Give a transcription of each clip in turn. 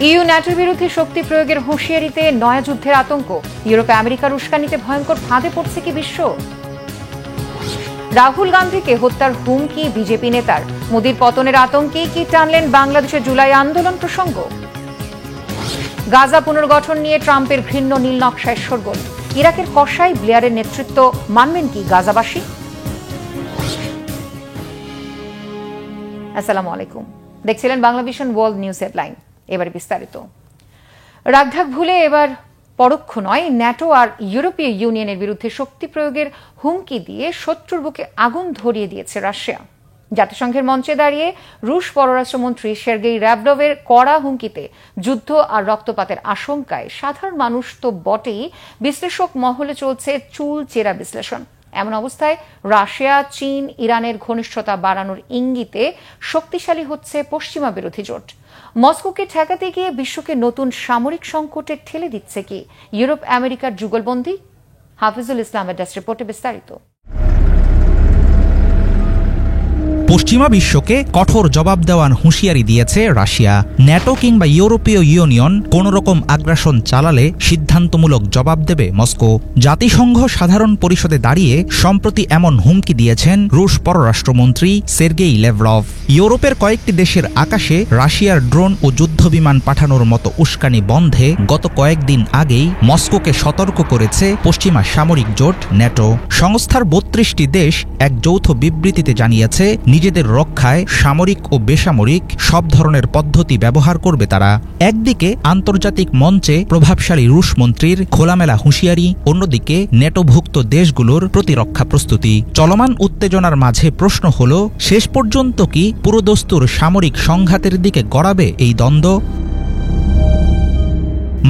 EU ন্যাটোর বিরুদ্ধে শক্তি প্রয়োগের হুঁশিয়ারিতে নয়া যুদ্ধের আতঙ্ক। ইউরোপে আমেরিকার উস্কানিতে ভয়ঙ্কর ফাঁদে পড়ছে কি বিশ্ব? রাহুল গান্ধীকে হত্যার হুমকি বিজেপি নেতার। মোদির পতনের আতঙ্কে কি টানলেন বাংলাদেশের জুলাই আন্দোলন প্রসঙ্গ? গাজা পুনর্গঠন নিয়ে ট্রাম্পের ঘৃণ্য নীল নকশায় শোরগোল। ইরাকের কসাই ব্লেয়ারের নেতৃত্ব মানবেন কি গাজাবাসী? আসসালামু আলাইকুম, দেখছিলেন Bangla vision world news headline. এবারে বিস্তারিত। রাগঢাক ভুলে এবার পরোক্ষ নয়, ন্যাটো আর ইউরোপীয় ইউনিয়নের বিরুদ্ধে শক্তি প্রয়োগের হুমকি দিয়ে শত্রুর বুকে আগুন ধরিয়ে দিয়েছে রাশিয়া। জাতিসংঘের মঞ্চে দাঁড়িয়ে রুশ পররাষ্ট্রমন্ত্রী সের্গেই ল্যাভরভের কড়া হুমকিতে যুদ্ধ আর রক্তপাতের আশঙ্কায় সাধারণ মানুষ তো বটেই, বিশ্লেষক মহলে চলছে চুল চেরা বিশ্লেষণ। এমন অবস্থায় রাশিয়া, চীন, ইরানের ঘনিষ্ঠতা বাড়ানোর ইঙ্গিতে শক্তিশালী হচ্ছে পশ্চিমা বিরোধী জোট। মস্কোকে ঠেকাতে গিয়ে বিশ্বকে নতুন সামরিক সংকটে ঠেলে দিচ্ছে কি ইউরোপ আমেরিকার যুগলবন্দী? হাফিজুল ইসলামের ডেস্ক রিপোর্টে বিস্তারিত। পশ্চিমা বিশ্বকে কঠোর জবাব দেওয়ার হুঁশিয়ারি দিয়েছে রাশিয়া। ন্যাটো কিংবা ইউরোপীয় ইউনিয়ন কোনোরকম আগ্রাসন চালালে সিদ্ধান্তমূলক জবাব দেবে মস্কো। জাতিসংঘ সাধারণ পরিষদে দাঁড়িয়ে সম্প্রতি এমন হুমকি দিয়েছেন রুশ পররাষ্ট্রমন্ত্রী সের্গেই ল্যাভরভ। ইউরোপের কয়েকটি দেশের আকাশে রাশিয়ার ড্রোন ও যুদ্ধবিমান পাঠানোর মতো উস্কানি বন্ধে গত কয়েকদিন আগেই মস্কোকে সতর্ক করেছে পশ্চিমা সামরিক জোট ন্যাটো। সংস্থার ৩২টি দেশ এক যৌথ বিবৃতিতে জানিয়েছে নিজেদের রক্ষায় সামরিক ও বেসামরিক সব ধরনের পদ্ধতি ব্যবহার করবে তারা। একদিকে আন্তর্জাতিক মঞ্চে প্রভাবশালী রুশ মন্ত্রীর খোলামেলা হুঁশিয়ারি, অন্যদিকে ন্যাটোভুক্ত দেশগুলোর প্রতিরক্ষা প্রস্তুতি। চলমান উত্তেজনার মাঝে প্রশ্ন হল, শেষ পর্যন্ত কি পুরোদস্তুর সামরিক সংঘাতের দিকে গড়াবে এই দ্বন্দ্ব?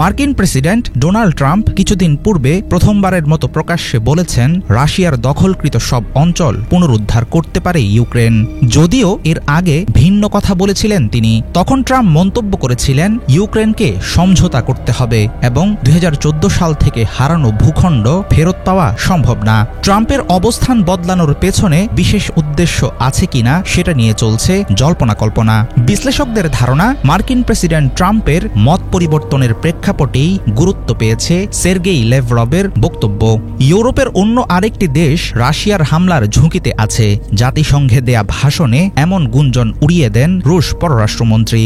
মার্কিন প্রেসিডেন্ট ডোনাল্ড ট্রাম্প কিছুদিন পূর্বে প্রথমবারের মতো প্রকাশ্যে বলেছেন রাশিয়ার দখলকৃত সব অঞ্চল পুনরুদ্ধার করতে পারে ইউক্রেন। যদিও এর আগে ভিন্ন কথা বলেছিলেন তিনি। তখন ট্রাম্প মন্তব্য করেছিলেন ইউক্রেনকে সমঝোতা করতে হবে এবং ২০১৪ সাল থেকে হারানো ভূখণ্ড ফেরত পাওয়া সম্ভব না। ট্রাম্পের অবস্থান বদলানোর পেছনে বিশেষ উদ্দেশ্য আছে কিনা সেটা নিয়ে চলছে জল্পনা কল্পনা। বিশ্লেষকদের ধারণা, মার্কিন প্রেসিডেন্ট ট্রাম্পের মত পরিবর্তনের প্রেক্ষাপটেই গুরুত্ব পেয়েছে সের্গেই ল্যাভরভের বক্তব্য। ইউরোপের অন্য আরেকটি দেশ রাশিয়ার হামলার ঝুঁকিতে আছে। জাতিসংঘে দেয়া ভাষণে এমন গুঞ্জন উড়িয়ে দেন রুশ পররাষ্ট্রমন্ত্রী।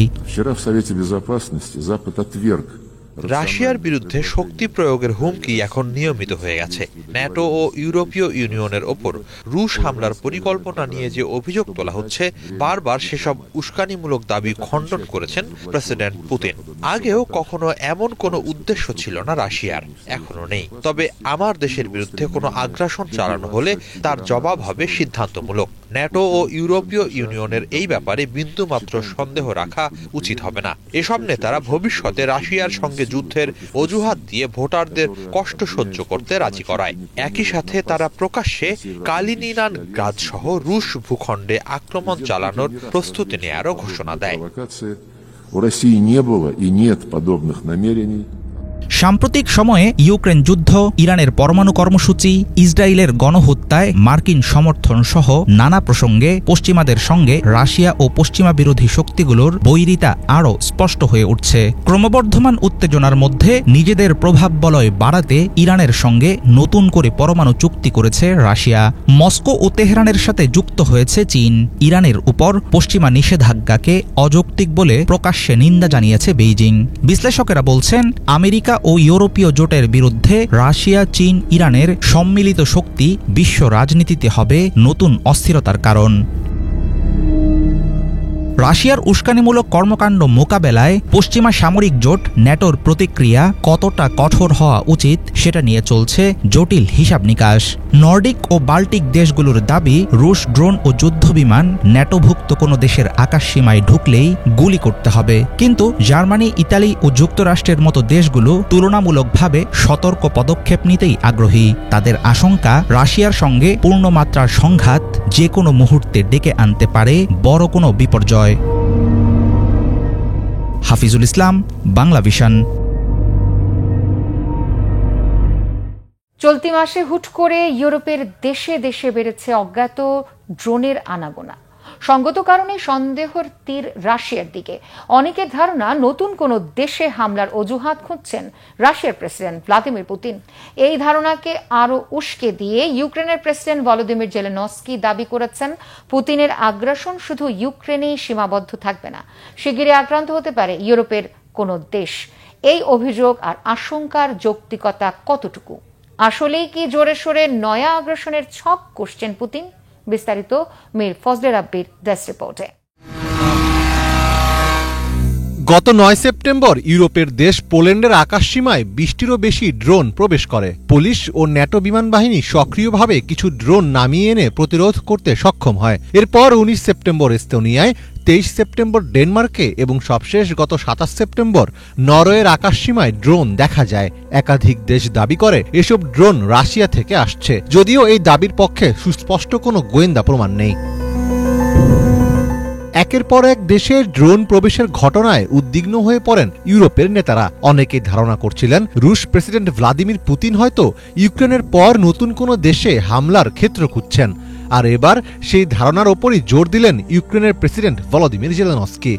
রাশিয়ার বিরুদ্ধে শক্তি প্রয়োগের হুমকি এখন নিয়মিত হয়ে গেছে। ন্যাটো ও ইউরোপীয় ইউনিয়নের ওপর রুশ হামলার পরিকল্পনা নিয়ে যে অভিযোগ তোলা হচ্ছে, বারবার সেসব উস্কানিমূলক দাবি খণ্ডন করেছেন প্রেসিডেন্ট পুতিন। আগেও কখনো এমন কোনো উদ্দেশ্য ছিল না রাশিয়ার, এখনো নেই। তবে আমার দেশের বিরুদ্ধে কোনো আগ্রাসন চালানো হলে তার জবাব হবে সিদ্ধান্তমূলক। ন্যাটো ও ইউরোপীয় ইউনিয়নের এই ব্যাপারে বিন্দুমাত্র সন্দেহ রাখা উচিত হবে না। এসব নেতারা ভবিষ্যতে রাশিয়ার সঙ্গে যুদ্ধের অজুহাত দিয়ে ভোটারদের কষ্ট সহ্য করতে রাজি করায়। একই সাথে তারা প্রকাশ্যে কালিনিনগ্রাদ সহ রুশ ভূখণ্ডে আক্রমণ চালানোর প্রস্তুতি নেয়ারও ঘোষণা দেয়। সাম্প্রতিক সময়ে ইউক্রেন যুদ্ধ, ইরানের পরমাণু কর্মসূচি, ইসরায়েলের গণহত্যায় মার্কিন সমর্থন সহ নানা প্রসঙ্গে পশ্চিমাদের সঙ্গে রাশিয়া ও পশ্চিমা বিরোধী শক্তিগুলোর বৈরিতা আরও স্পষ্ট হয়ে উঠছে। ক্রমবর্ধমান উত্তেজনার মধ্যে নিজেদের প্রভাব বলয় বাড়াতে ইরানের সঙ্গে নতুন করে পরমাণু চুক্তি করেছে রাশিয়া। মস্কো ও তেহরানের সাথে যুক্ত হয়েছে চীন। ইরানের উপর পশ্চিমা নিষেধাজ্ঞাকে অযৌক্তিক বলে প্রকাশ্যে নিন্দা জানিয়েছে বেইজিং। বিশ্লেষকেরা বলছেন, আমেরিকা ও ইউরোপীয় জোটের বিরুদ্ধে রাশিয়া, চীন, ইরানের সম্মিলিত শক্তি বিশ্ব রাজনীতিতে হবে নতুন অস্থিরতার কারণ। রাশিয়ার উস্কানিমূলক কর্মকাণ্ড মোকাবেলায় পশ্চিমা সামরিক জোট ন্যাটোর প্রতিক্রিয়া কতটা কঠোর হওয়া উচিত সেটা নিয়ে চলছে জটিল হিসাব নিকাশ। নর্ডিক ও বাল্টিক দেশগুলোর দাবি, রুশ ড্রোন ও যুদ্ধবিমান ন্যাটোভুক্ত কোনো দেশের আকাশসীমায় ঢুকলেই গুলি করতে হবে। কিন্তু জার্মানি, ইতালি ও যুক্তরাষ্ট্রের মতো দেশগুলো তুলনামূলকভাবে সতর্ক পদক্ষেপ নিতেই আগ্রহী। তাদের আশঙ্কা, রাশিয়ার সঙ্গে পূর্ণমাত্রার সংঘাত যে কোনো মুহূর্তে ডেকে আনতে পারে বড় কোনো বিপর্যয়। হাফিজুল ইসলাম, বাংলা ভিশন। চলতি মাসে হুট করে ইউরোপের দেশে দেশে বেড়েছে অজ্ঞাত ড্রোনের আনাগোনা। সঙ্গত কারণে সন্দেহের তীর রাশিয়ার দিকে। অনেকের ধারণা নতুন কোনো দেশে হামলার অজুহাত খুঁজছেন রাশিয়ার প্রেসিডেন্ট ভ্লাদিমির পুতিন। এই ধারণাকে আরও উস্কে দিয়ে ইউক্রেনের প্রেসিডেন্ট ভলোদিমির জেলেনস্কি দাবি করেছেন পুতিনের আগ্রাসন শুধু ইউক্রেনেই সীমাবদ্ধ থাকবে না, শিগগিরই আক্রান্ত হতে পারে ইউরোপের কোনো দেশ। এই অভিযোগ আর আশঙ্কার যৌক্তিকতা কতটুকু? আসলেই কি জোরে সোরে নয়া আগ্রাসনের ছক কষছেন পুতিন? বিস্তারিত মীর ফজলে রাব্বির ডেস্ক রিপোর্টে। গত ৯ সেপ্টেম্বর ইউরোপের দেশ পোল্যান্ডের আকাশসীমায় ২০টিরও বেশি ড্রোন প্রবেশ করে। পুলিশ ও ন্যাটো বিমান বাহিনী সক্রিয়ভাবে কিছু ড্রোন নামিয়ে এনে প্রতিরোধ করতে সক্ষম হয়। এরপর ১৯ সেপ্টেম্বর এস্তোনিয়ায়, ২৩ সেপ্টেম্বর ডেনমার্কে এবং সবশেষ গত ২৭ সেপ্টেম্বর নরওয়ের আকাশসীমায় ড্রোন দেখা যায়। একাধিক দেশ দাবি করে এসব ড্রোন রাশিয়া থেকে আসছে, যদিও এই দাবির পক্ষে সুস্পষ্ট কোনো গোয়েন্দা প্রমাণ নেই। একের পর এক দেশে ড্রোন প্রবেশের ঘটনায় উদ্বিগ্ন হয়ে পড়েন ইউরোপের নেতারা। অনেকেই ধারণা করছিলেন রুশ প্রেসিডেন্ট ভ্লাদিমির পুতিন হয়তো ইউক্রেনের পর নতুন কোনো দেশে হামলার ক্ষেত্র খুঁজছেন। আর এবার সেই ধারণার ওপরই জোর দিলেন ইউক্রেনের প্রেসিডেন্ট ভলোদিমির জেলেনস্কি।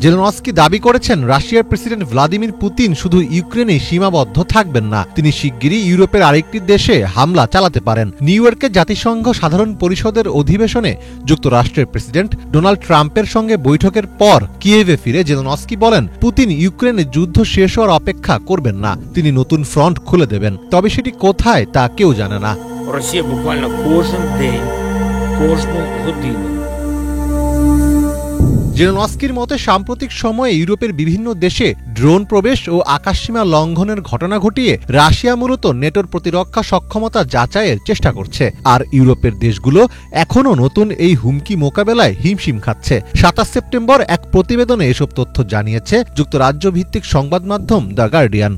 জেলেনস্কি দাবি করেছেন রাশিয়ার প্রেসিডেন্ট ভ্লাদিমির পুতিন শুধু ইউক্রেনে সীমাবদ্ধ থাকবেন না, তিনি শিগগিরই ইউরোপের আরেকটি দেশে হামলা চালাতে পারেন। নিউ ইয়র্কে জাতিসংঘ সাধারণ পরিষদের অধিবেশনে যুক্তরাষ্ট্রের প্রেসিডেন্ট ডোনাল্ড ট্রাম্পের সঙ্গে বৈঠকের পর কিয়েভে ফিরে জেলেনস্কি বলেন পুতিন ইউক্রেনে যুদ্ধ শেষ হওয়ার অপেক্ষা করবেন না, তিনি নতুন ফ্রন্ট খুলে দেবেন, তবে সেটি কোথায় তা কেউ জানে না। Росія буквально кожен день, кожну годину জেলেনস্কির মতে সাম্প্রতিক সময়ে ইউরোপের বিভিন্ন দেশে ড্রোন প্রবেশ ও আকাশসীমা লঙ্ঘনের ঘটনা ঘটিয়ে রাশিয়া মূলত নেটোর প্রতিরক্ষা সক্ষমতা যাচাইয়ের চেষ্টা করছে। আর ইউরোপের দেশগুলো এখনও নতুন এই হুমকি মোকাবেলায় হিমশিম খাচ্ছে। ২৭ সেপ্টেম্বর এক প্রতিবেদনে এসব তথ্য জানিয়েছে যুক্তরাজ্য ভিত্তিক সংবাদ মাধ্যম দ্য গার্ডিয়ান।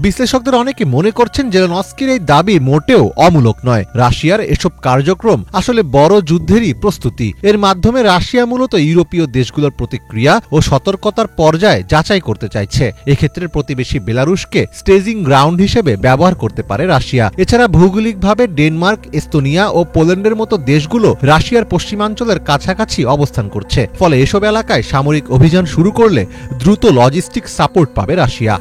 বিশ্লেষকদের অনেকে মনে করছেন জেলেনস্কির এই দাবি মোটেও অমূলক নয়। রাশিয়ার এসব কার্যক্রম আসলে বড় যুদ্ধেরই প্রস্তুতি। এর মাধ্যমে রাশিয়া মূলত ইউরোপীয় দেশগুলোর প্রতিক্রিয়া ও সতর্কতার পর্যায়ে যাচাই করতে চাইছে। এক্ষেত্রে প্রতিবেশী বেলারুশকে স্টেজিং গ্রাউন্ড হিসেবে ব্যবহার করতে পারে রাশিয়া। এছাড়া ভৌগোলিকভাবে ডেনমার্ক, এস্তোনিয়া ও পোল্যান্ডের মতো দেশগুলো রাশিয়ার পশ্চিমাঞ্চলের কাছাকাছি অবস্থান করছে। ফলে এসব এলাকায় সামরিক অভিযান শুরু করলে দ্রুত লজিস্টিক সাপোর্ট পাবে রাশিয়া।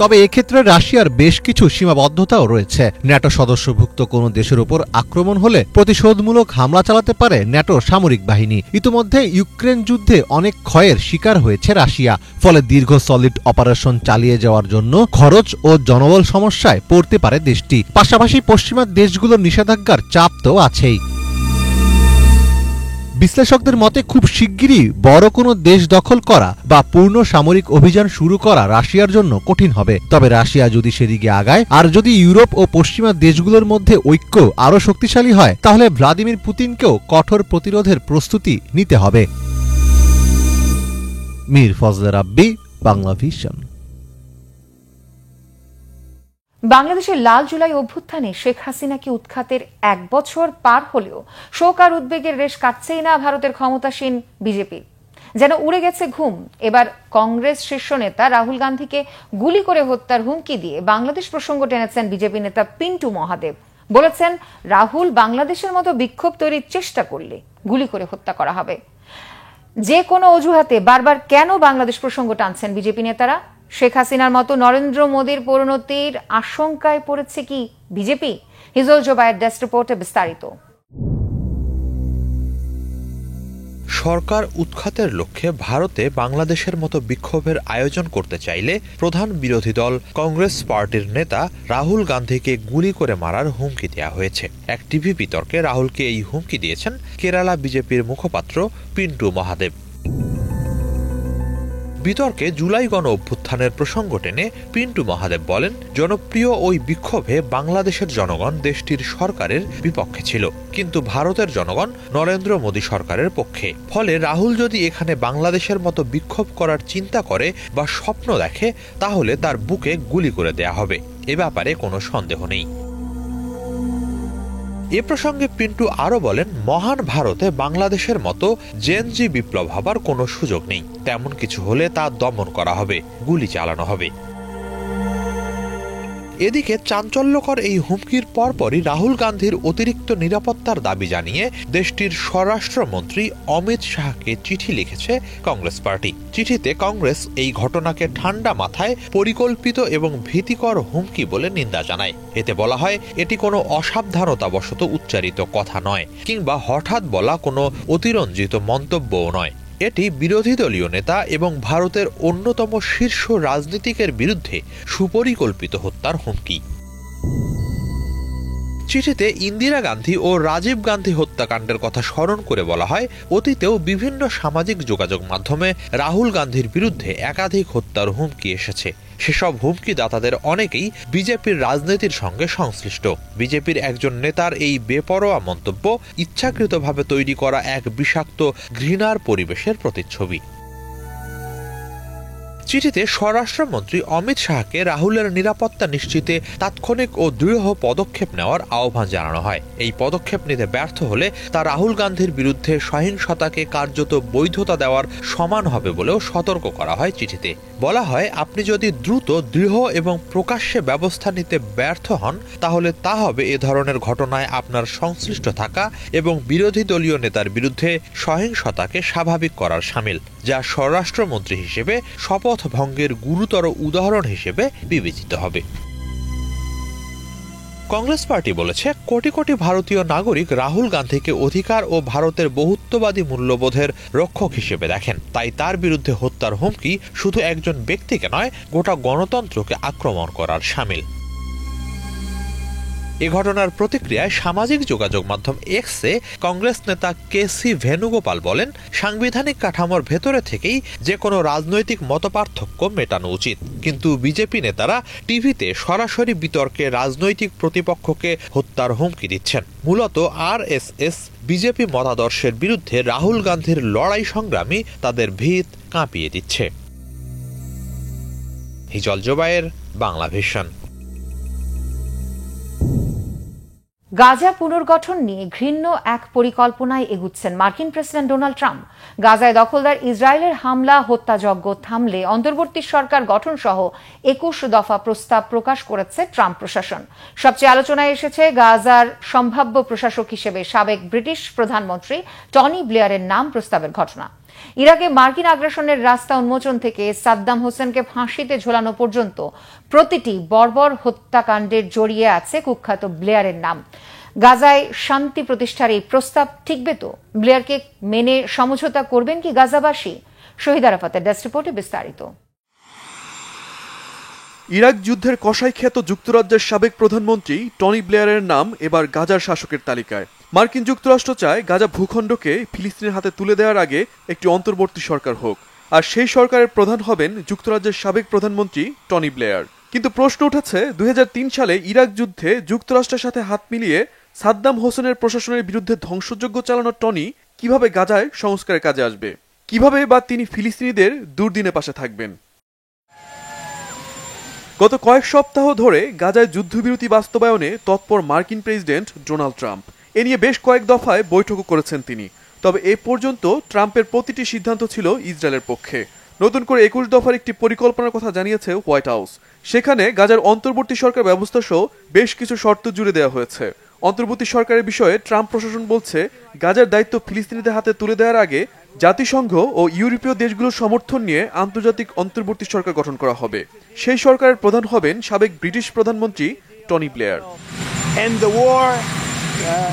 তবে এক্ষেত্রে রাশিয়ার বেশ কিছু সীমাবদ্ধতাও রয়েছে। ন্যাটো সদস্যভুক্ত কোনো দেশের উপর আক্রমণ হলে প্রতিশোধমূলক হামলা চালাতে পারে ন্যাটো সামরিক বাহিনী। ইতিমধ্যে ইউক্রেন যুদ্ধে অনেক ক্ষয়ের শিকার হয়েছে রাশিয়া। ফলে দীর্ঘ সলিড অপারেশন চালিয়ে যাওয়ার জন্য খরচ ও জনবল সমস্যায় পড়তে পারে দেশটি। পাশাপাশি পশ্চিমা দেশগুলোর নিষেধাজ্ঞার চাপ তো আছেই। বিশ্লেষকদের মতে খুব শিগগিরই বড় কোনো দেশ দখল করা বা পূর্ণ সামরিক অভিযান শুরু করা রাশিয়ার জন্য কঠিন হবে। তবে রাশিয়া যদি সেদিকে আগায় আর যদি ইউরোপ ও পশ্চিমা দেশগুলোর মধ্যে ঐক্য আরও শক্তিশালী হয়, তাহলে ভ্লাদিমির পুতিনকেও কঠোর প্রতিরোধের প্রস্তুতি নিতে হবে। মীর ফজলে রাব্বি, বাংলা ভিশন। বাংলাদেশের লাল জুলাই অভ্যুত্থানে শেখ হাসিনাকে উৎখাতের ১ বছর পার হলেও শোক আর উদ্বেগের রেশ কাটছেই না ভারতের ক্ষমতাসীন বিজেপি। যেন উড়ে গেছে ঘুম। এবার কংগ্রেস শীর্ষ নেতা রাহুল গান্ধীকে গুলি করে হত্যার হুমকি দিয়ে বাংলাদেশ প্রসঙ্গ টেনেছেন বিজেপি নেতা পিন্টু মহাদেব। বলেছেন রাহুল বাংলাদেশের মতো বিক্ষোভ তৈরির চেষ্টা করলে গুলি করে হত্যা করা হবে। যে কোনো অজুহাতে বারবার কেন বাংলাদেশ প্রসঙ্গ টানছেন বিজেপি নেতারা? শেখ হাসিনার মতো নরেন্দ্র মোদীর পরিণতির আশঙ্কায় পড়েছে কি বিজেপি? হিজল জোবায়ের ডেস্ক রিপোর্টে বিস্তারিত। সরকার উৎখাতের লক্ষ্যে ভারতে বাংলাদেশের মতো বিক্ষোভের আয়োজন করতে চাইলে প্রধান বিরোধী দল কংগ্রেস পার্টির নেতা রাহুল গান্ধীকে গুলি করে মারার হুমকি দেওয়া হয়েছে। এক টিভি বিতর্কে রাহুলকে এই হুমকি দিয়েছেন কেরালা বিজেপির মুখপাত্র পিন্টু মহাদেব। বিতর্কে জুলাই গণ অভ্যুত্থানের প্রসঙ্গ টেনে পিন্টু মহাদেব বলেন, জনপ্রিয় ওই বিক্ষোভে বাংলাদেশের জনগণ দেশটির সরকারের বিপক্ষে ছিল, কিন্তু ভারতের জনগণ নরেন্দ্র মোদী সরকারের পক্ষে। ফলে রাহুল যদি এখানে বাংলাদেশের মতো বিক্ষোভ করার চিন্তা করে বা স্বপ্ন দেখে, তাহলে তার বুকে গুলি করে দেয়া হবে, এ ব্যাপারে কোনো সন্দেহ নেই। এ প্রসঙ্গে পিন্টু আরো বলেন, মহান ভারতে বাংলাদেশের মতো জেনজি বিপ্লব হবার কোনো সুযোগ নেই। তেমন কিছু হলে তা দমন করা হবে, গুলি চালানো হবে। এদিকে চাঞ্চল্যকর এই হুমকির পরপরই রাহুল গান্ধীর অতিরিক্ত নিরাপত্তার দাবি জানিয়ে দেশটির স্বরাষ্ট্রমন্ত্রী অমিত শাহকে চিঠি লিখেছে কংগ্রেস পার্টি। চিঠিতে কংগ্রেস এই ঘটনাকে ঠান্ডা মাথায় পরিকল্পিত এবং ভীতিকর হুমকি বলে নিন্দা জানায়। এতে বলা হয় এটি কোনো অসাবধানতাবশত উচ্চারিত কথা নয় কিংবা হঠাৎ বলা কোনো অতিরঞ্জিত মন্তব্যও নয়। এটি বিরোধী দলীয় নেতা এবং ভারতের অন্যতম শীর্ষ রাজনীতিকের বিরুদ্ধে সুপরিকল্পিত হত্যার হুমকি। চিঠিতে ইন্দিরা গান্ধী ও রাজীব গান্ধী হত্যাকাণ্ডের কথা স্মরণ করে বলা হয়, অতীতেও বিভিন্ন সামাজিক যোগাযোগ মাধ্যমে রাহুল গান্ধীর বিরুদ্ধে একাধিক হত্যার হুমকি এসেছে। সেসব হুমকিদাতাদের অনেকেই বিজেপির রাজনীতির সঙ্গে সংশ্লিষ্ট। বিজেপির একজন নেতার এই বেপরোয়া মন্তব্য ইচ্ছাকৃতভাবে তৈরি করা এক বিষাক্ত ঘৃণার পরিবেশের প্রতিচ্ছবি। চিঠিতে স্বরাষ্ট্রমন্ত্রী অমিত শাহকে রাহুলের নিরাপত্তা নিশ্চিতে তাৎক্ষণিক ও দৃঢ় পদক্ষেপ নেওয়ার আহ্বান জানানো হয়। এই পদক্ষেপ নিতে ব্যর্থ হলে তা রাহুল গান্ধীর বিরুদ্ধে সহিংসতাকে কার্যত বৈধতা দেওয়ার সমান হবে বলেও সতর্ক করা হয় চিঠিতে। বলা হয়, আপনি যদি দ্রুত, দৃঢ় এবং প্রকাশ্যে ব্যবস্থা নিতে ব্যর্থ হন তাহলে তা হবে এ ধরনের ঘটনায় আপনার সংশ্লিষ্ট থাকা এবং বিরোধী দলীয় নেতার বিরুদ্ধে সহিংসতাকে স্বাভাবিক করার শামিল, যা স্বরাষ্ট্রমন্ত্রী হিসেবে শপথ ভঙ্গের গুরুতর উদাহরণ হিসেবে বিবেচিত হবে। কংগ্রেস পার্টি বলেছে, কোটি কোটি ভারতীয় নাগরিক রাহুল গান্ধীকে অধিকার ও ভারতের বহুত্ববাদী মূল্যবোধের রক্ষক হিসেবে দেখেন। তাই তার বিরুদ্ধে হত্যার হুমকি শুধু একজন ব্যক্তিকে নয়, গোটা গণতন্ত্রকে আক্রমণ করার শামিল। এ ঘটনার প্রতিক্রিয়ায় সামাজিক যোগাযোগ মাধ্যম এক্সে কংগ্রেস নেতা কেসি ভেনুগোপাল বলেন, সাংবিধানিক কাঠামোর ভেতরে থেকেই যে কোনো রাজনৈতিক মতপার্থক্য মেটানো উচিত, কিন্তু বিজেপি নেতারা টিভিতে সরাসরি বিতর্কে রাজনৈতিক প্রতিপক্ষকে হত্যার হুমকি দিচ্ছেন। মূলত আরএসএস বিজেপি মতাদর্শের বিরুদ্ধে রাহুল গান্ধীর লড়াই সংগ্রামী তাদের ভিত কাঁপিয়ে দিচ্ছে। হিজল জোবায়ের, বাংলা ভিশন। গাজা পুনর্গঠন নিয়ে ঘৃণ্য এক পরিকল্পনায় এগুচ্ছেন মার্কিন প্রেসিডেন্ট ডোনাল্ড ট্রাম্প। গাজায় দখলদার ইসরায়েলের হামলা হত্যাযজ্ঞ থামলে অন্তর্বর্তী সরকার গঠন সহ 21 দফা প্রস্তাব প্রকাশ করেছে ট্রাম্প প্রশাসন। সবচেয়ে আলোচনায় এসেছে গাজার সম্ভাব্য প্রশাসক হিসেবে সাবেক ব্রিটিশ প্রধানমন্ত্রী টনি ব্লেয়ারের নাম প্রস্তাবের ঘটনা। ইরাকে মার্কিন আগ্রাসনের রাস্তা উন্মোচন থেকে সাদ্দাম হোসেনকে ফাঁসিতে ঝোলানো পর্যন্ত প্রতিটি বর্বর হত্যাকাণ্ডের জড়িয়ে আছে কুখ্যাত ব্লেয়ারের নাম। গাজায় শান্তি প্রতিষ্ঠার এই প্রস্তাব টিকবে তো? ব্লেয়ারকে মেনে সমঝোতা করবেন কি গাজাবাসী? শহীদ আরাফাতের ডেস্ক রিপোর্টে বিস্তারিত। ইরাক যুদ্ধের কসাই খ্যাত যুক্তরাজ্যের সাবেক প্রধানমন্ত্রী টনি ব্লেয়ারের নাম এবার গাজার শাসকের তালিকায়। মার্কিন যুক্তরাষ্ট্র চায় গাজা ভূখণ্ডকে ফিলিস্তিনের হাতে তুলে দেওয়ার আগে একটি অন্তর্বর্তী সরকার হোক, আর সেই সরকারের প্রধান হবেন যুক্তরাজ্যের সাবেক প্রধানমন্ত্রী টনি ব্লেয়ার। কিন্তু প্রশ্ন উঠেছে, 2003 সালে ইরাক যুদ্ধে যুক্তরাষ্ট্রের সাথে হাত মিলিয়ে সাদ্দাম হোসেনের প্রশাসনের বিরুদ্ধে ধ্বংসযজ্ঞ চালানো টনি কিভাবে গাজায় সংস্কারের কাজে আসবে? কিভাবে বা তিনি ফিলিস্তিনিদের দুর্দিনে পাশে থাকবেন? গত কয়েক সপ্তাহ ধরে গাজায় যুদ্ধবিরতি বাস্তবায়নে তৎপর মার্কিন প্রেসিডেন্ট ডোনাল্ড ট্রাম্প। এ নিয়ে বেশ কয়েক দফায় বৈঠকও করেছেন তিনি। তবে এ পর্যন্ত ট্রাম্পের প্রতিটি সিদ্ধান্ত ছিল ইসরায়েলের পক্ষে। নতুন করে 21 দফার একটি পরিকল্পনার কথা জানিয়েছে হোয়াইট হাউস। সেখানে গাজার অন্তর্বর্তী সরকার ব্যবস্থা সহ বেশ কিছু শর্ত জুড়ে দেওয়া হয়েছে। অন্তর্বর্তী সরকারের বিষয়ে ট্রাম্প প্রশাসন বলছে, গাজার দায়িত্ব ফিলিস্তিনিদের হাতে তুলে দেওয়ার আগে জাতিসংঘ ও ইউরোপীয় দেশগুলোর সমর্থন নিয়ে আন্তর্জাতিক অন্তর্বর্তী সরকার গঠন করা হবে। সেই সরকারের প্রধান হবেন সাবেক ব্রিটিশ প্রধানমন্ত্রী টনি ব্লেয়ার।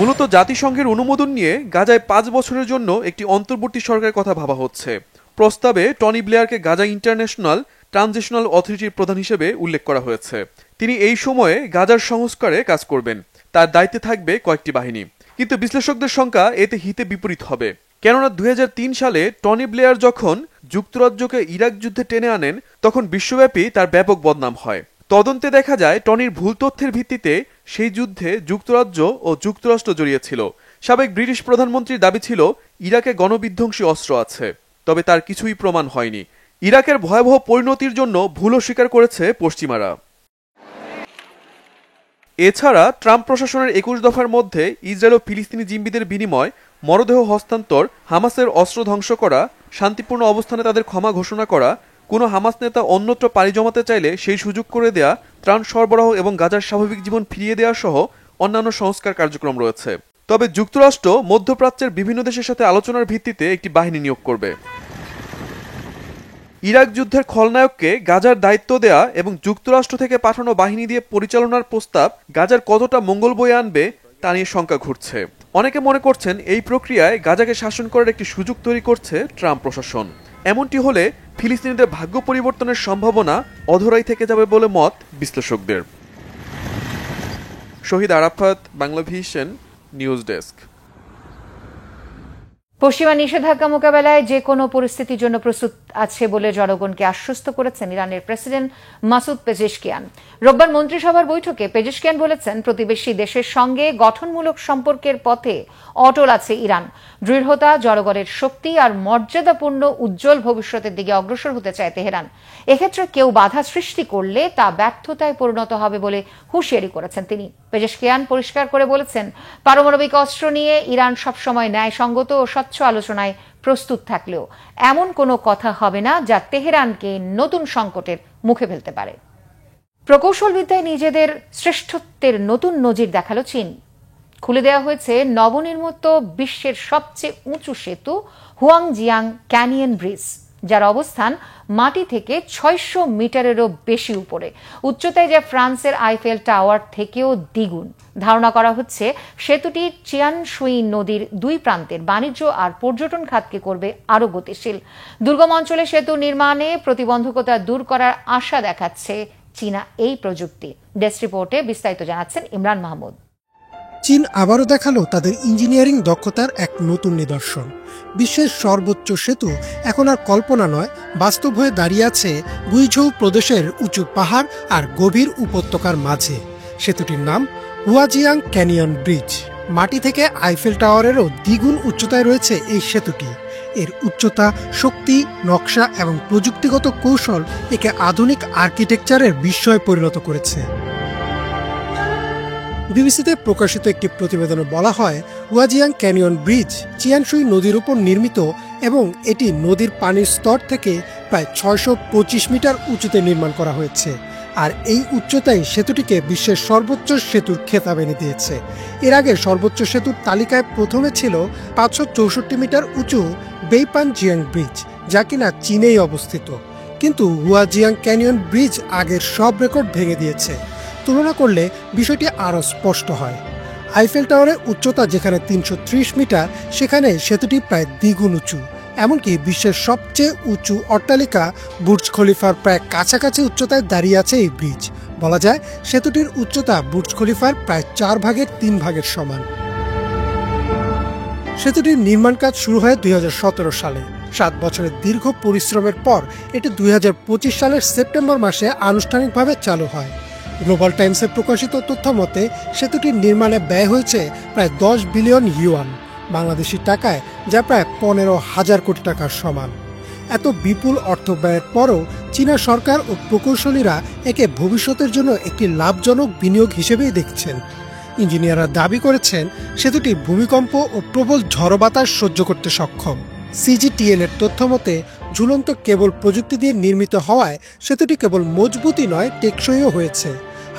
মূলত জাতিসংঘের অনুমোদন নিয়ে গাজায় 5 বছরের জন্য একটি অন্তর্বর্তী সরকারের কথা ভাবা হচ্ছে। প্রস্তাবে টনি ব্লেয়ারকে গাজা ইন্টারন্যাশনাল ট্রানজিশনাল অথরিটির প্রধান হিসেবে উল্লেখ করা হয়েছে। তিনি এই সময়ে গাজার সংস্কারে কাজ করবেন। তার দায়িত্বে থাকবে কয়েকটি বাহিনী। কিন্তু বিশ্লেষকদের সংখ্যা এতে হিতে বিপরীত হবে। কেননা 2003 সালে টনি ব্লেয়ার যখন যুক্তরাজ্যকে ইরাক যুদ্ধে টেনে আনেন, তখন বিশ্বব্যাপী তার ব্যাপক বদনাম হয়। তদন্তে দেখা যায় টনির ভুল তথ্যের ভিত্তিতে সেই যুদ্ধে যুক্তরাজ্য ও যুক্তরাষ্ট্র জড়িয়েছিল। সাবেক ব্রিটিশ প্রধানমন্ত্রীর দাবি ছিল ইরাকে গণবিধ্বংসী অস্ত্র আছে, তবে তার কিছুই প্রমাণ হয়নি। ইরাকের ভয়াবহ পরিণতির জন্য ভুলও স্বীকার করেছে পশ্চিমারা। এছাড়া ট্রাম্প প্রশাসনের 21 দফার মধ্যে ইসরায়েল ও ফিলিস্তিনি জিম্মিদের বিনিময় মরদেহ হস্তান্তর, হামাসের অস্ত্র ধ্বংস করা, শান্তিপূর্ণ অবস্থানে তাদের ক্ষমা ঘোষণা করা, কোনো হামাস নেতা অন্যত্র পাড়ি জমাতে চাইলে সেই সুযোগ করে দেয়া, ত্রাণ সরবরাহ এবং গাজার স্বাভাবিক জীবন ফিরিয়ে দেওয়া সহ অন্যান্য সংস্কার কার্যক্রম রয়েছে। তবে যুক্তরাষ্ট্র মধ্যপ্রাচ্যের বিভিন্ন দেশের সাথে আলোচনার ভিত্তিতে একটি বাহিনী নিয়োগ করবে। ইরাক যুদ্ধের খলনায়ককে গাজার দায়িত্ব দেয়া এবং যুক্তরাষ্ট্র থেকে পাঠানো বাহিনী দিয়ে পরিচালনার প্রস্তাব গাজার কতটা মঙ্গল বয়ে আনবে তা নিয়ে শঙ্কা ঘুরছে। অনেকে মনে করছেন এই প্রক্রিয়ায় গাজাকে শাসন করার একটি সুযোগ তৈরি করছে ট্রাম্প প্রশাসন। এমনটি হলে ফিলিস্তিনিদের ভাগ্য পরিবর্তনের সম্ভাবনা অধরাই থেকে যাবে বলে মত বিশ্লেষকদের। Shahid Arafat, Bangla vision, news desk. পশ্চিমা নিষেধাজ্ঞা মোকাবেলায় যে কোনো পরিস্থিতির জন্য প্রস্তুত আছে বলে জনগণকে আশ্বস্ত করেছেন ইরানের প্রেসিডেন্ট মাসুদ পেজেশকিয়ান। রোববার মন্ত্রিসভার বৈঠকে পেজেশকিয়ান বলেছেন, প্রতিবেশী দেশের সঙ্গে গঠনমূলক সম্পর্কের পথে অটল আছে ইরান। দৃঢ়তা, জনগণের শক্তি আর মর্যাদাপূর্ণ উজ্জ্বল ভবিষ্যতের দিকে অগ্রসর হতে চায় তেহরান। এক্ষেত্রে কেউ বাধা সৃষ্টি করলে তা ব্যর্থতায় পরিণত হবে বলে হুঁশিয়ারি করেছেন তিনি। পেজেশকিয়ান পরিষ্কার করে বলেছেন, পারমাণবিক অস্ত্র নিয়ে ইরান সবসময় ন্যায়সঙ্গত ও স্বচ্ছ আলোচনায় প্রস্তুত থাকলেও এমন কোনো কথা হবে না যা তেহরানকে নতুন সংকটের মুখে ফেলতে পারে। প্রকৌশলবিদ্যায় নিজেদের শ্রেষ্ঠত্বের নতুন নজির দেখালো চীন। খুলে দেওয়া হয়েছে নবনির্মিত বিশ্বের সবচেয়ে উঁচু সেতু হুয়াংজিয়াং ক্যানিয়ন ব্রিজ, যার অবস্থান মাটি থেকে 600 মিটারেরও বেশি উপরে। উচ্চতায় যা ফ্রান্সের আইফেল টাওয়ার থেকেও দ্বিগুণ। ধারণা করা হচ্ছে সেতুটি চিয়ানশুই নদীর দুই প্রান্তের বাণিজ্য আর পর্যটন খাতকে করবে আরও গতিশীল। দুর্গম অঞ্চলে সেতু নির্মাণে প্রতিবন্ধকতা দূর করার আশা দেখাচ্ছে চীনা এই প্রযুক্তি। ডেস্ক রিপোর্টে বিস্তারিত জানাচ্ছেন ইমরান মাহমুদ। চীন আবারও দেখালো তাদের ইঞ্জিনিয়ারিং দক্ষতার এক নতুন নিদর্শন। বিশ্বের সর্বোচ্চ সেতু এখন আর কল্পনা নয়, বাস্তব হয়ে দাঁড়িয়ে আছে গুইঝৌ প্রদেশের উঁচু পাহাড় আর গভীর উপত্যকার মাঝে। সেতুটির নাম হুয়াজিয়াং ক্যানিয়ন ব্রিজ। মাটি থেকে আইফেল টাওয়ারেরও দ্বিগুণ উচ্চতায় রয়েছে এই সেতুটি। এর উচ্চতা, শক্তি, নকশা এবং প্রযুক্তিগত কৌশল একে আধুনিক আর্কিটেকচারের বিস্ময়ে পরিণত করেছে। বিবিসিতে প্রকাশিত একটি প্রতিবেদনে বলা হয়, হুয়াজিয়াং ক্যানিয়ন ব্রিজ চিয়ানশুই নদীর উপর নির্মিত এবং এটি নদীর পানির স্তর থেকে প্রায় 625 মিটার উঁচুতে নির্মাণ করা হয়েছে। আর এই উচ্চতাই সেতুটিকে বিশ্বের সর্বোচ্চ সেতুর খেতাব এনে দিয়েছে। এর আগে সর্বোচ্চ সেতুর তালিকায় প্রথমে ছিল 564 মিটার উঁচু বেইপানজিয়াং ব্রিজ, যা কিনা চীনেই অবস্থিত। কিন্তু হুয়াজিয়াং ক্যানিয়ন ব্রিজ আগের সব রেকর্ড ভেঙে দিয়েছে। তুলনা করলে বিষয়টি আরও স্পষ্ট হয়। আইফেল টাওয়ারের উচ্চতা যেখানে 330 মিটার, সেখানে সেতুটি প্রায় দ্বিগুণ উঁচু। এমনকি বিশ্বের সবচেয়ে উঁচু অট্টালিকা বুর্জ খলিফার প্রায় কাছাকাছি উচ্চতায় দাঁড়িয়ে আছে এই ব্রিজ। বলা যায় সেতুটির উচ্চতা বুর্জ খলিফার প্রায় 4/3 সমান। সেতুটির নির্মাণ কাজ শুরু হয় 2017 সালে। 7 বছরের দীর্ঘ পরিশ্রমের পর এটি 2025 সালের সেপ্টেম্বর মাসে আনুষ্ঠানিকভাবে চালু হয়। গ্লোবাল টাইমসে প্রকাশিত তথ্য মতে সেতুটির নির্মাণে ব্যয় হয়েছে প্রায় 10 বিলিয়ন ইউয়ান, বাংলাদেশি টাকায় যা প্রায় 15,000 কোটি টাকার সমান। এত বিপুল অর্থ ব্যয়ের পরও চীনা সরকার ও প্রকৌশলীরা একে ভবিষ্যতের জন্য একটি লাভজনক বিনিয়োগ হিসেবেই দেখছেন। ইঞ্জিনিয়াররা দাবি করেছেন সেতুটি ভূমিকম্প ও প্রবল ঝড়ো বাতাস সহ্য করতে সক্ষম। সিজিটিএন এর তথ্য মতে ঝুলন্ত কেবল প্রযুক্তি দিয়ে নির্মিত হওয়ায় সেতুটি কেবল মজবুতই নয়, টেকসইও হয়েছে।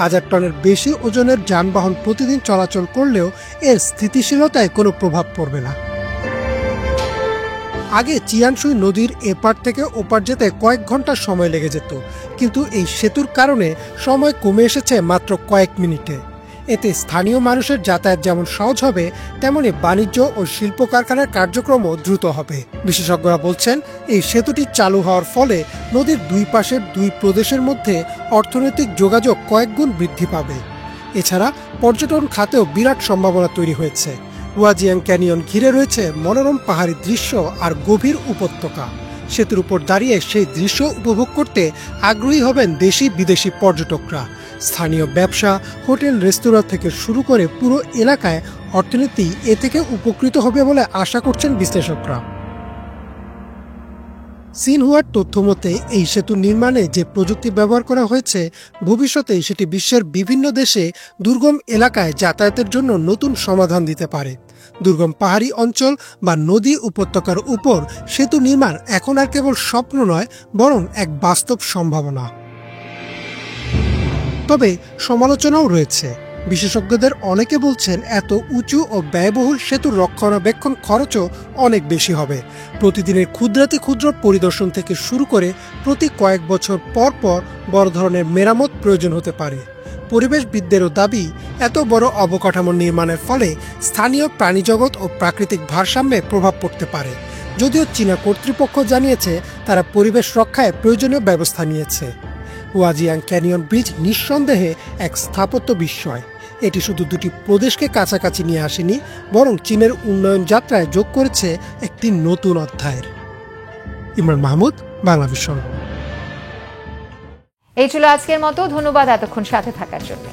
1000 টনের বেশি ওজনের যানবাহন প্রতিদিন চলাচল করলেও এর স্থিতিশীলতায় কোনো প্রভাব পড়বে না। আগে চিয়ানশুই নদীর এপার থেকে ওপার যেতে কয়েক ঘন্টা সময় লেগে যেত, কিন্তু এই সেতুর কারণে সময় কমে এসেছে মাত্র কয়েক মিনিটে। এতে স্থানীয় মানুষের যাতায়াত যেমন সহজ হবে, তেমনি বাণিজ্য ও শিল্প কারখানার কার্যক্রমও দ্রুত হবে। বিশেষজ্ঞরা বলছেন, এই সেতুটি চালু হওয়ার ফলে নদীর দুই পাশের দুই প্রদেশের মধ্যে অর্থনৈতিক যোগাযোগ কয়েক গুণ বৃদ্ধি পাবে। এছাড়া পর্যটন খাতেও বিরাট সম্ভাবনা তৈরি হয়েছে। হুয়াজিয়াং ক্যানিয়ন ঘিরে রয়েছে মনোরম পাহাড়ি দৃশ্য আর গভীর উপত্যকা। সেতুর উপর দাঁড়িয়ে সেই দৃশ্য উপভোগ করতে আগ্রহী হবেন দেশি বিদেশি পর্যটকরা। স্থানীয় ব্যবসা, হোটেল, রেস্তোরাঁ থেকে শুরু করে পুরো এলাকায় অর্থনীতি এ থেকে উপকৃত হবে বলে আশা করছেন বিশ্লেষকরা। সিনহুয়ার তথ্য মতে এই সেতু নির্মাণে যে প্রযুক্তি ব্যবহার করা হয়েছে, ভবিষ্যতে সেটি বিশ্বের বিভিন্ন দেশে দুর্গম এলাকায় যাতায়াতের জন্য নতুন সমাধান দিতে পারে। দুর্গম পাহাড়ি অঞ্চল বা নদী উপত্যকার উপর সেতু নির্মাণ এখন আর কেবল স্বপ্ন নয়, বরং এক বাস্তব সম্ভাবনা। তবে সমালোচনাও রয়েছে। বিশেষজ্ঞদের অনেকে বলছেন এত উঁচু ও ব্যয়বহুল সেতুর রক্ষণাবেক্ষণ খরচও অনেক বেশি হবে। প্রতিদিনের ক্ষুদ্রাতি ক্ষুদ্র পরিদর্শন থেকে শুরু করে প্রতি কয়েক বছর পর পর বড় ধরনের মেরামত প্রয়োজন হতে পারে। পরিবেশবিদদেরও দাবি, এত বড় অবকাঠামো নির্মাণের ফলে স্থানীয় প্রাণীজগৎ ও প্রাকৃতিক ভারসাম্যে প্রভাব পড়তে পারে। যদিও চীনা কর্তৃপক্ষ জানিয়েছে তারা পরিবেশ রক্ষায় প্রয়োজনীয় ব্যবস্থা নিয়েছে। ওয়াজিয়াং ক্যানিয়ন ব্রিজ নিঃসন্দেহে এক স্থাপত্য বিস্ময়। এটি শুধু দুটি প্রদেশকে কাছাকাছি নিয়ে আসেনি, বরং চীনের উন্নয়ন যাত্রায় যোগ করেছে একটি নতুন অধ্যায়ের। ইমরান মাহমুদ, বাংলাভিশন। এই ছিল আজকের মতো। ধন্যবাদ এতক্ষণ সাথে থাকার জন্য।